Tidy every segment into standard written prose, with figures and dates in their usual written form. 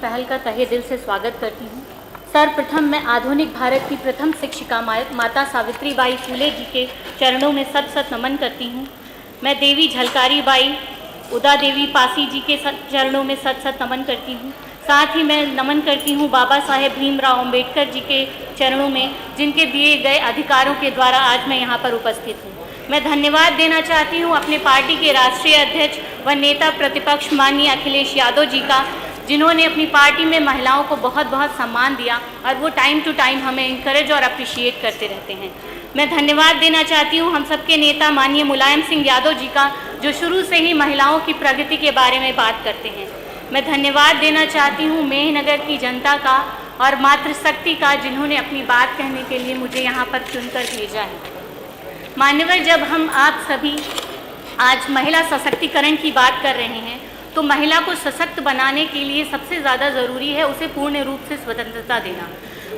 पहल का तहे दिल से स्वागत करती हूँ। सर्वप्रथम मैं आधुनिक भारत की प्रथम शिक्षिका माता सावित्रीबाई फुले जी के चरणों में सत सत नमन करती हूँ। मैं देवी झलकारी बाई उदा देवी पासी जी के चरणों में सत सत नमन करती हूँ। साथ ही मैं नमन करती हूँ बाबा साहेब भीमराव अंबेडकर जी के चरणों में, जिनके दिए गए अधिकारों के द्वारा आज मैं यहाँ पर उपस्थित हूँ। मैं धन्यवाद देना चाहती हूँ अपने पार्टी के राष्ट्रीय अध्यक्ष व नेता प्रतिपक्ष माननीय अखिलेश यादव जी का, जिन्होंने अपनी पार्टी में महिलाओं को बहुत बहुत सम्मान दिया और वो टाइम टू टाइम हमें इंकरेज और अप्रिशिएट करते रहते हैं। मैं धन्यवाद देना चाहती हूँ हम सबके नेता माननीय मुलायम सिंह यादव जी का, जो शुरू से ही महिलाओं की प्रगति के बारे में बात करते हैं। मैं धन्यवाद देना चाहती हूँ मेहनगर की जनता का और मातृशक्ति का, जिन्होंने अपनी बात कहने के लिए मुझे यहाँ पर चुनकर भेजा है। मान्यवर, जब हम आप सभी आज महिला सशक्तिकरण की बात कर रहे हैं तो महिला को सशक्त बनाने के लिए सबसे ज़्यादा ज़रूरी है उसे पूर्ण रूप से स्वतंत्रता देना।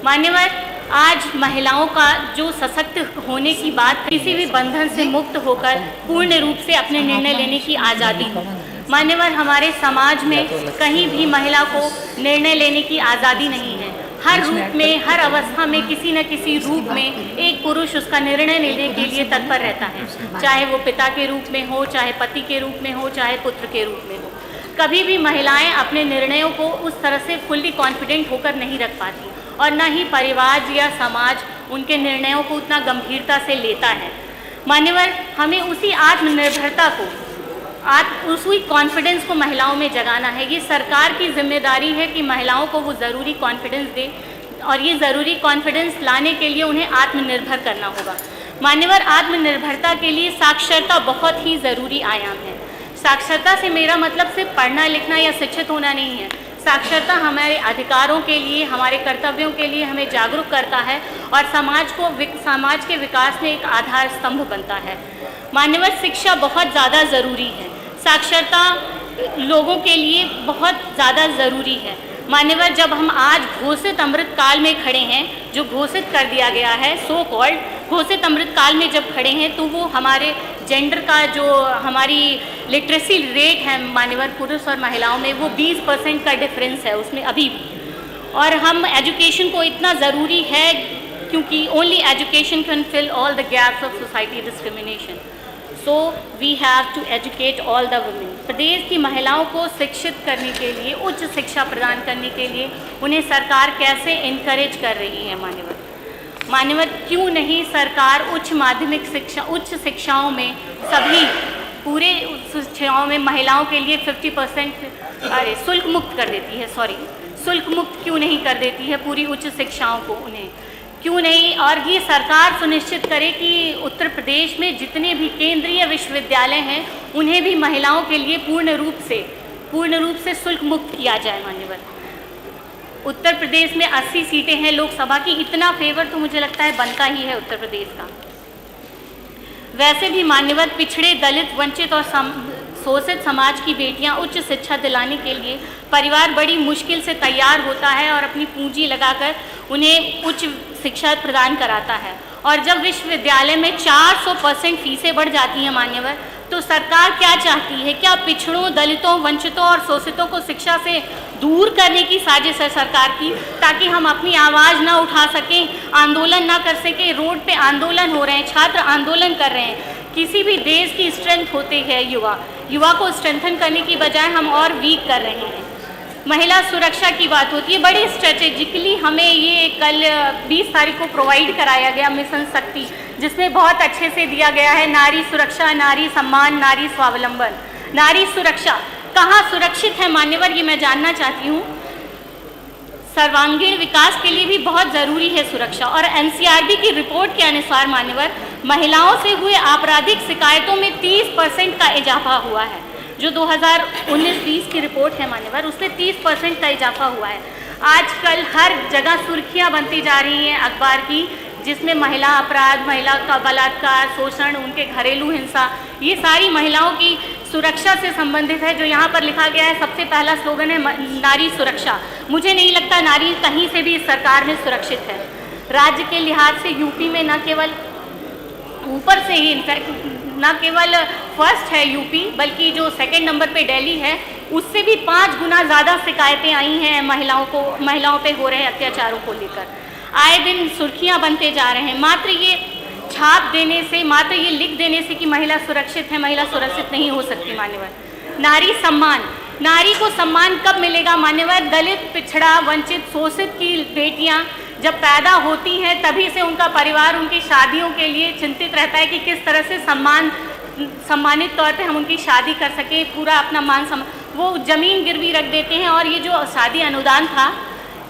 मान्यवर, आज महिलाओं का जो सशक्त होने की बात, किसी भी बंधन से मुक्त होकर पूर्ण रूप से अपने निर्णय लेने की आज़ादी हो। मान्यवर, हमारे समाज में कहीं भी महिला को निर्णय लेने की आज़ादी नहीं है। हर रूप में, हर अवस्था में, किसी न किसी रूप में एक पुरुष उसका निर्णय लेने के लिए तत्पर रहता है, चाहे वो पिता के रूप में हो, चाहे पति के रूप में हो, चाहे पुत्र के रूप में हो। कभी भी महिलाएं अपने निर्णयों को उस तरह से फुल्ली कॉन्फिडेंट होकर नहीं रख पाती और न ही परिवार या समाज उनके निर्णयों को उतना गंभीरता से लेता है। मान्यवर, हमें उसी आत्मनिर्भरता को, उसी कॉन्फिडेंस को महिलाओं में जगाना है। ये सरकार की जिम्मेदारी है कि महिलाओं को वो ज़रूरी कॉन्फिडेंस दे और ये ज़रूरी कॉन्फिडेंस लाने के लिए उन्हें आत्मनिर्भर करना होगा। मान्यवर, आत्मनिर्भरता के लिए साक्षरता बहुत ही ज़रूरी आयाम है। साक्षरता से मेरा मतलब सिर्फ पढ़ना लिखना या शिक्षित होना नहीं है। साक्षरता हमारे अधिकारों के लिए, हमारे कर्तव्यों के लिए हमें जागरूक करता है और समाज के विकास में एक आधार स्तंभ बनता है। मान्यवर, शिक्षा बहुत ज़्यादा ज़रूरी है। साक्षरता लोगों के लिए बहुत ज़्यादा ज़रूरी है। मान्यवर, जब हम आज घोषित अमृत काल में खड़े हैं, जो घोषित कर दिया गया है, सो कॉल्ड घोषित अमृत काल में जब खड़े हैं, तो वो हमारे जेंडर का जो हमारी लिटरेसी रेट है मान्यवर, पुरुष और महिलाओं में, वो 20% का डिफरेंस है उसमें अभी भी। और हम एजुकेशन को इतना ज़रूरी है क्योंकि only education can fill all the gaps of society discrimination. So we have to educate all the women. प्रदेश की महिलाओं को शिक्षित करने के लिए, उच्च शिक्षा प्रदान करने के लिए उन्हें सरकार कैसे इनकरेज कर रही है? मान्यवर, क्यों नहीं सरकार उच्च माध्यमिक शिक्षा, उच्च शिक्षाओं में सभी पूरे शिक्षाओं में महिलाओं के लिए 50% शुल्क मुक्त कर देती है। शुल्क मुक्त क्यों नहीं कर देती है पूरी उच्च शिक्षाओं को? उन्हें क्यों नहीं? और ये सरकार सुनिश्चित करे कि उत्तर प्रदेश में जितने भी केंद्रीय विश्वविद्यालय हैं उन्हें भी महिलाओं के लिए पूर्ण रूप से शुल्क मुक्त किया जाए। मान्यवर, उत्तर प्रदेश में 80 सीटें हैं लोकसभा की, इतना फेवर तो मुझे लगता है बनता ही है उत्तर प्रदेश का। वैसे भी मान्यवर, पिछड़े, दलित, वंचित और शोषित समाज की बेटियां उच्च शिक्षा दिलाने के लिए परिवार बड़ी मुश्किल से तैयार होता है और अपनी पूंजी लगाकर उन्हें उच्च शिक्षा प्रदान कराता है। और जब विश्वविद्यालय में 400% फीसें बढ़ जाती हैं मान्यवर, तो सरकार क्या चाहती है? क्या पिछड़ों, दलितों, वंचितों और शोषितों को शिक्षा से दूर करने की साजिश है सरकार की, ताकि हम अपनी आवाज़ ना उठा सकें, आंदोलन ना कर सकें? रोड पे आंदोलन हो रहे हैं, छात्र आंदोलन कर रहे हैं। किसी भी देश की स्ट्रेंथ होते हैं युवा को स्ट्रेंथन करने की बजाय हम और वीक कर रहे हैं। महिला सुरक्षा की बात होती है, बड़े स्ट्रेटेजिकली हमें ये कल 20 तारीख को प्रोवाइड कराया गया मिशन शक्ति, जिसमें बहुत अच्छे से दिया गया है नारी सुरक्षा, नारी सम्मान, नारी स्वावलंबन। नारी सुरक्षा कहाँ सुरक्षित है मान्यवर, ये मैं जानना चाहती हूँ। सर्वांगीण विकास के लिए भी बहुत ज़रूरी है सुरक्षा। और NCRB की रिपोर्ट के अनुसार मान्यवर, महिलाओं से हुए आपराधिक शिकायतों में 30% का इजाफा हुआ है। जो 2019-20 की रिपोर्ट है मान्यवर, उसमें 30% का इजाफा हुआ है। आजकल हर जगह सुर्खियां बनती जा रही हैं अखबार की, जिसमें महिला अपराध, महिला का बलात्कार, शोषण, उनके घरेलू हिंसा, ये सारी महिलाओं की सुरक्षा से संबंधित है। जो यहाँ पर लिखा गया है, सबसे पहला स्लोगन है नारी सुरक्षा। मुझे नहीं लगता नारी कहीं से भी इस सरकार में सुरक्षित है। राज्य के लिहाज से यूपी में न केवल ऊपर से ही, इनफैक्ट न केवल फर्स्ट है यूपी, बल्कि जो सेकंड नंबर पे दिल्ली है, उससे भी 5 गुना ज़्यादा शिकायतें आई हैं महिलाओं पे हो रहे अत्याचारों को लेकर। आए दिन सुर्खियां बनते जा रहे हैं। मात्र ये छाप देने से, मात्र ये लिख देने से कि महिला सुरक्षित है, महिला सुरक्षित नहीं हो सकती। मान्यवर, नारी सम्मान, नारी को सम्मान कब मिलेगा मान्यवर? दलित, पिछड़ा, वंचित, शोषित की बेटियां जब पैदा होती हैं तभी से उनका परिवार उनकी शादियों के लिए चिंतित रहता है कि किस तरह से सम्मानित तौर पे हम उनकी शादी कर सकें, पूरा अपना मान सम्मान, वो ज़मीन गिरवी रख देते हैं। और ये जो शादी अनुदान था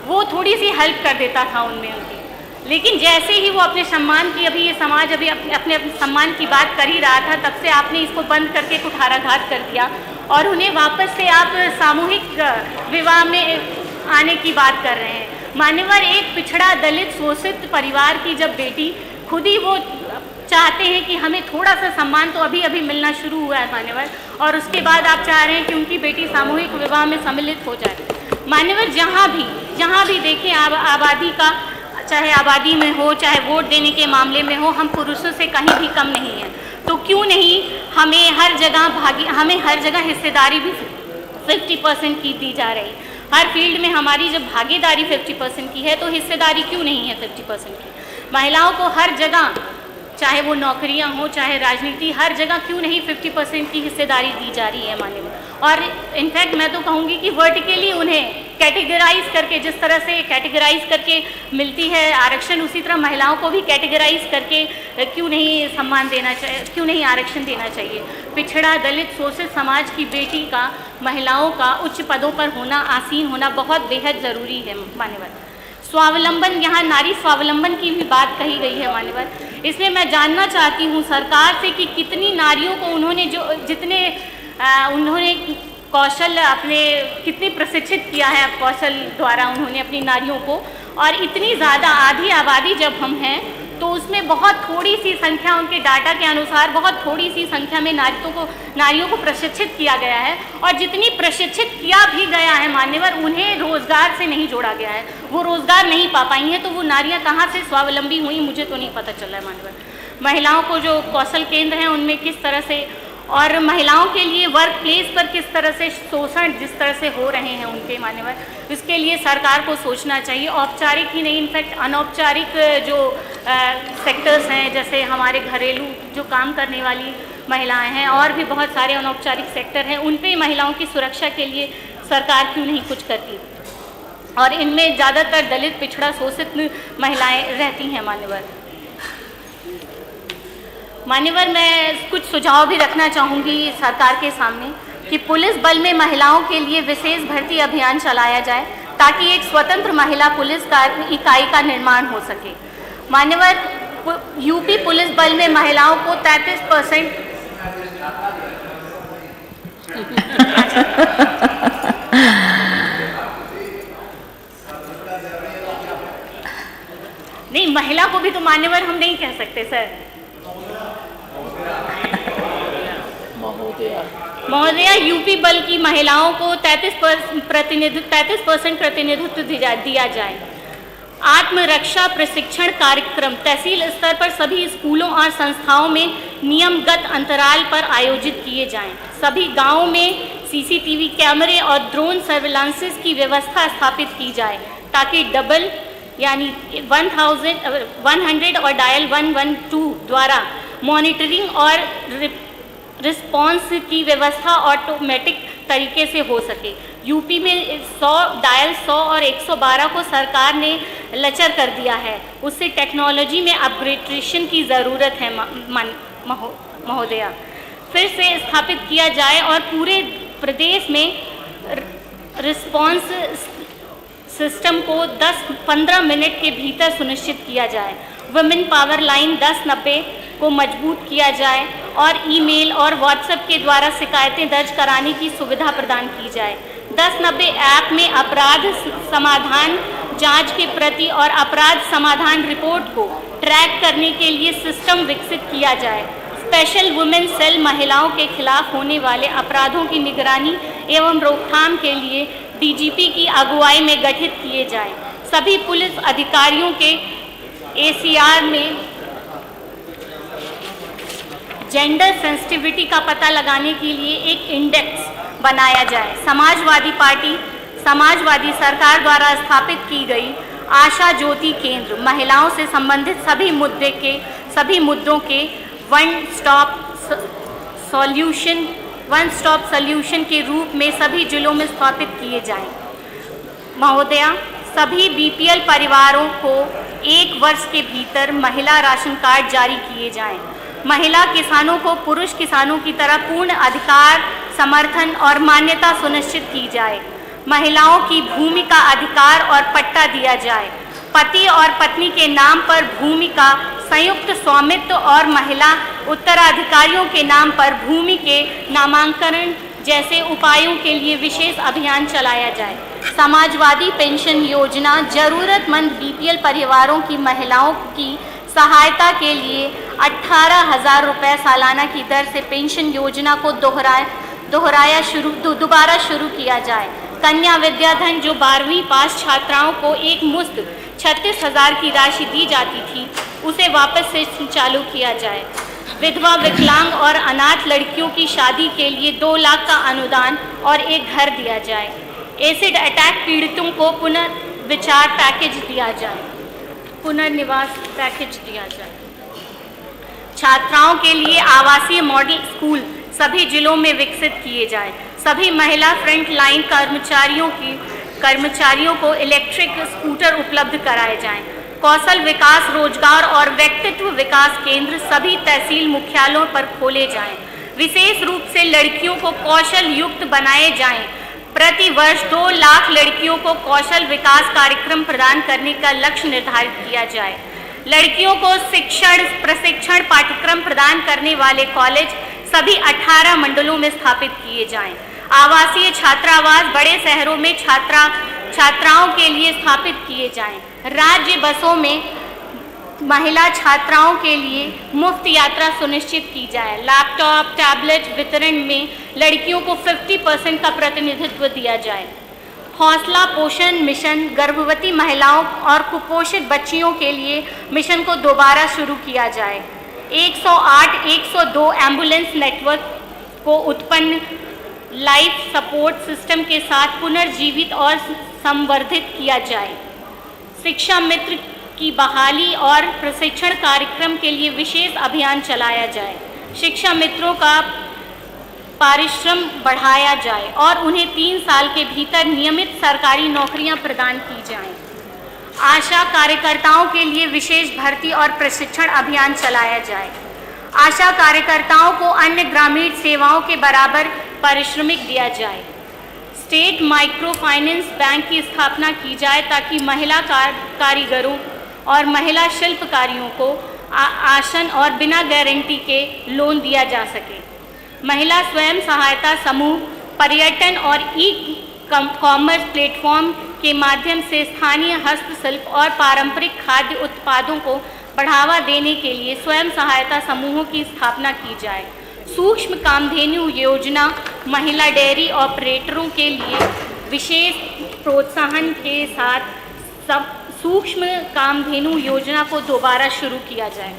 वो थोड़ी सी हेल्प कर देता था उनमें उनकी, लेकिन जैसे ही वो अपने सम्मान की, अभी ये समाज अभी अपने सम्मान की बात कर ही रहा था, तब से आपने इसको बंद करके कुठाराघात कर दिया और उन्हें वापस से आप सामूहिक विवाह में आने की बात कर रहे हैं। मान्यवर, एक पिछड़ा, दलित, शोषित परिवार की जब बेटी खुद ही वो चाहते हैं कि हमें थोड़ा सा सम्मान तो अभी अभी मिलना शुरू हुआ है मान्यवर, और उसके बाद आप चाह रहे हैं कि उनकी बेटी सामूहिक विवाह में सम्मिलित हो जाए। मान्यवर, जहाँ भी देखें आबादी का, चाहे आबादी में हो, चाहे वोट देने के मामले में हो, हम पुरुषों से कहीं भी कम नहीं हैं। तो क्यों नहीं हमें हर जगह हिस्सेदारी भी 50% की दी जा रही। हर फील्ड में हमारी जब भागीदारी 50% की है तो हिस्सेदारी क्यों नहीं है 50% की? महिलाओं को हर जगह, चाहे वो नौकरियां हो, चाहे राजनीति, हर जगह क्यों नहीं 50% की हिस्सेदारी दी जा रही है मान्यवर? और इनफैक्ट मैं तो कहूँगी कि वर्टिकली उन्हें कैटेगराइज करके, जिस तरह से कैटेगराइज करके मिलती है आरक्षण, उसी तरह महिलाओं को भी कैटेगराइज करके क्यों नहीं सम्मान देना चाहिए, क्यों नहीं आरक्षण देना चाहिए? पिछड़ा, दलित, शोषित समाज की बेटी का, महिलाओं का उच्च पदों पर होना, आसीन होना बहुत बेहद ज़रूरी है मान्यवर। स्वावलंबन, यहाँ नारी स्वावलंबन की भी बात कही गई है मान्यवर। इसमें मैं जानना चाहती हूँ सरकार से कि कितनी नारियों को उन्होंने कौशल अपने कितने प्रशिक्षित किया है कौशल द्वारा उन्होंने अपनी नारियों को, और इतनी ज़्यादा आधी आबादी जब हम हैं तो उसमें बहुत थोड़ी सी संख्या, उनके डाटा के अनुसार बहुत थोड़ी सी संख्या में नारियों को प्रशिक्षित किया गया है। और जितनी प्रशिक्षित किया भी गया है मान्यवर, उन्हें रोज़गार से नहीं जोड़ा गया है, वो रोज़गार नहीं पा पाई हैं। तो वो नारियां कहाँ से स्वावलंबी हुई मुझे तो नहीं पता चल रहा है मान्यवर। महिलाओं को जो कौशल केंद्र हैं उनमें किस तरह से, और महिलाओं के लिए वर्क प्लेस पर किस तरह से शोषण जिस तरह से हो रहे हैं उनके मान्यवर, इसके लिए सरकार को सोचना चाहिए। औपचारिक ही नहीं, इनफैक्ट अनौपचारिक जो सेक्टर्स हैं, जैसे हमारे घरेलू जो काम करने वाली महिलाएं हैं, और भी बहुत सारे अनौपचारिक सेक्टर हैं, उन पे महिलाओं की सुरक्षा के लिए सरकार क्यों नहीं कुछ करती? और इनमें ज़्यादातर दलित, पिछड़ा, शोषित महिलाएँ रहती हैं मान्यवर। मान्यवर, मैं कुछ सुझाव भी रखना चाहूँगी सरकार के सामने कि पुलिस बल में महिलाओं के लिए विशेष भर्ती अभियान चलाया जाए ताकि एक स्वतंत्र महिला पुलिस इकाई का निर्माण हो सके। मान्यवर, यूपी पुलिस बल में महिलाओं को 33% नहीं, महिला को भी तो मान्यवर हम नहीं कह सकते सर। महोदया, यूपी बल की महिलाओं को 33% प्रतिनिधित्व दिया जाए। आत्मरक्षा प्रशिक्षण कार्यक्रम तहसील स्तर पर सभी स्कूलों और संस्थाओं में नियमगत अंतराल पर आयोजित किए जाएं। सभी गांवों में सीसीटीवी कैमरे और ड्रोन सर्विलांसेस की व्यवस्था स्थापित की जाए ताकि डबल यानी 100 और डायल 112 द्वारा मॉनिटरिंग और रिस्पॉन्स की व्यवस्था ऑटोमेटिक तरीके से हो सके। यूपी में डायल 100 और 112 को सरकार ने लचर कर दिया है, उससे टेक्नोलॉजी में अपग्रेडेशन की ज़रूरत है महोदया। फिर से स्थापित किया जाए और पूरे प्रदेश में रिस्पॉन्स सिस्टम को 10-15 मिनट के भीतर सुनिश्चित किया जाए। वुमेन पावर लाइन 1090 को मजबूत किया जाए और ईमेल और व्हाट्सएप के द्वारा शिकायतें दर्ज कराने की सुविधा प्रदान की जाए। 1090 ऐप में अपराध समाधान जांच के प्रति और अपराध समाधान रिपोर्ट को ट्रैक करने के लिए सिस्टम विकसित किया जाए। स्पेशल वुमेन सेल महिलाओं के खिलाफ होने वाले अपराधों की निगरानी एवं रोकथाम के लिए डीजीपी की अगुवाई में गठित किए जाए। सभी पुलिस अधिकारियों के एसीआर में जेंडर सेंसिटिविटी का पता लगाने के लिए एक इंडेक्स बनाया जाए। समाजवादी पार्टी समाजवादी सरकार द्वारा स्थापित की गई आशा ज्योति केंद्र महिलाओं से संबंधित सभी मुद्दों के वन स्टॉप सॉल्यूशन के रूप में सभी जिलों में स्थापित किए जाएं। महोदया, सभी बीपीएल परिवारों को 1 वर्ष के भीतर महिला राशन कार्ड जारी किए जाएं। महिला किसानों को पुरुष किसानों की तरह पूर्ण अधिकार, समर्थन और मान्यता सुनिश्चित की जाए। महिलाओं की भूमि का अधिकार और पट्टा दिया जाए। पति और पत्नी के नाम पर भूमि का संयुक्त स्वामित्व और महिला उत्तराधिकारियों के नाम पर भूमि के नामांकन जैसे उपायों के लिए विशेष अभियान चलाया जाए। समाजवादी पेंशन योजना जरूरतमंद बीपीएल परिवारों की महिलाओं की सहायता के लिए 18,000 रुपये सालाना की दर से पेंशन योजना को दोबारा शुरू किया जाए। कन्या विद्याधन जो 12वीं पास छात्राओं को एक मुश्त 36,000 की राशि दी जाती थी, उसे वापस से चालू किया जाए। विधवा, विकलांग और अनाथ लड़कियों की शादी के लिए 2 लाख का अनुदान और एक घर दिया जाए। एसिड अटैक पीड़ितों को पुनर्विचार पैकेज दिया जाए, पुनर्निवास पैकेज दिया जाए। छात्राओं के लिए आवासीय मॉडल स्कूल सभी जिलों में विकसित किए जाए। सभी महिला फ्रंट लाइन कर्मचारियों को इलेक्ट्रिक स्कूटर उपलब्ध कराए जाएं। कौशल विकास, रोजगार और व्यक्तित्व विकास केंद्र सभी तहसील मुख्यालयों पर खोले जाएं। विशेष रूप से लड़कियों को कौशल युक्त बनाए जाएं। प्रति वर्ष 2 लाख लड़कियों को कौशल विकास कार्यक्रम प्रदान करने का लक्ष्य निर्धारित किया जाए। लड़कियों को प्रशिक्षण पाठ्यक्रम प्रदान करने वाले कॉलेज सभी 18 मंडलों में स्थापित किए जाएं। आवासीय छात्रावास बड़े शहरों में छात्राओं के लिए स्थापित किए जाएं। राज्य बसों में महिला छात्राओं के लिए मुफ्त यात्रा सुनिश्चित की जाए। लैपटॉप, टैबलेट वितरण में लड़कियों को 50% का प्रतिनिधित्व दिया जाए। हौसला पोषण मिशन गर्भवती महिलाओं और कुपोषित बच्चियों के लिए मिशन को दोबारा शुरू किया जाए। 108, 102 एम्बुलेंस नेटवर्क को उत्पन्न लाइफ सपोर्ट सिस्टम के साथ पुनर्जीवित और संवर्धित किया जाए। शिक्षा मित्र की बहाली और प्रशिक्षण कार्यक्रम के लिए विशेष अभियान चलाया जाए। शिक्षा मित्रों का पारिश्रम बढ़ाया जाए और उन्हें 3 साल के भीतर नियमित सरकारी नौकरियां प्रदान की जाएं। आशा कार्यकर्ताओं के लिए विशेष भर्ती और प्रशिक्षण अभियान चलाया जाए। आशा कार्यकर्ताओं को अन्य ग्रामीण सेवाओं के बराबर पारिश्रमिक दिया जाए। स्टेट माइक्रो फाइनेंस बैंक की स्थापना की जाए ताकि महिला कारीगरों और महिला शिल्पकारियों को आसन और बिना गारंटी के लोन दिया जा सके। महिला स्वयं सहायता समूह पर्यटन और ई-कॉमर्स प्लेटफॉर्म के माध्यम से स्थानीय हस्तशिल्प और पारंपरिक खाद्य उत्पादों को बढ़ावा देने के लिए स्वयं सहायता समूहों की स्थापना की जाए। सूक्ष्म कामधेनु योजना महिला डेयरी ऑपरेटरों के लिए विशेष प्रोत्साहन के साथ सूक्ष्म कामधेनु योजना को दोबारा शुरू किया जाए।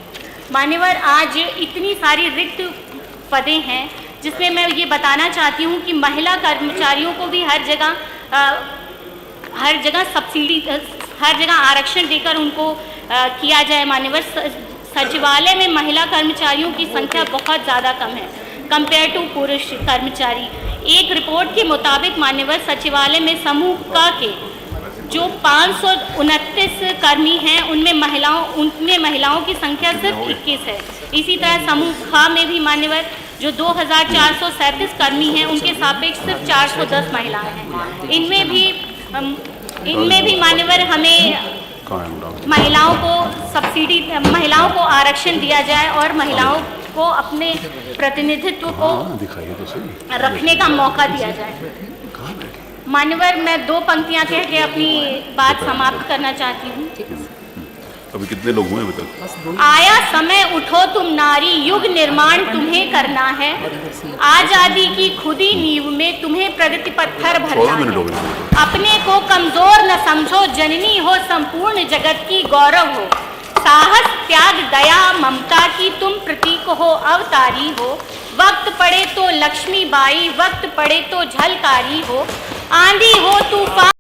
मान्यवर, आज इतनी सारी रिक्त पदें हैं जिसमें मैं ये बताना चाहती हूँ कि महिला कर्मचारियों को भी हर जगह सब्सिडी, हर जगह आरक्षण देकर उनको किया जाए। मान्यवर, सचिवालय में महिला कर्मचारियों की संख्या बहुत ज़्यादा कम है कंपेयर टू पुरुष कर्मचारी। एक रिपोर्ट के मुताबिक मान्यवर सचिवालय में समूह क के जो 529 कर्मी हैं उनमें महिलाओं की संख्या सिर्फ 21 है। इसी तरह समूह ख में भी मान्यवर जो 2437 कर्मी हैं उनके सापेक्ष सिर्फ 410 महिलाएं हैं। इनमें भी मान्यवर हमें महिलाओं को आरक्षण दिया जाए और महिलाओं को अपने प्रतिनिधित्व को रखने का मौका दिया जाए। मान्यवर, मैं 2 पंक्तियां कह के अपनी बात समाप्त करना चाहती हूँ। अभी कितने लोग हुए अभी तक? आया समय उठो तुम नारी, युग निर्माण तुम्हें करना है। आजादी की खुदी नींव में तुम्हें प्रगति पत्थर भरना है। अपने को कमजोर न समझो, जननी हो संपूर्ण जगत की गौरव हो। साहस, त्याग, दया, ममता की तुम प्रतीक हो, अवतारी हो। वक्त पड़े तो लक्ष्मीबाई, वक्त पड़े तो झलकारी हो, आंधी हो तूफान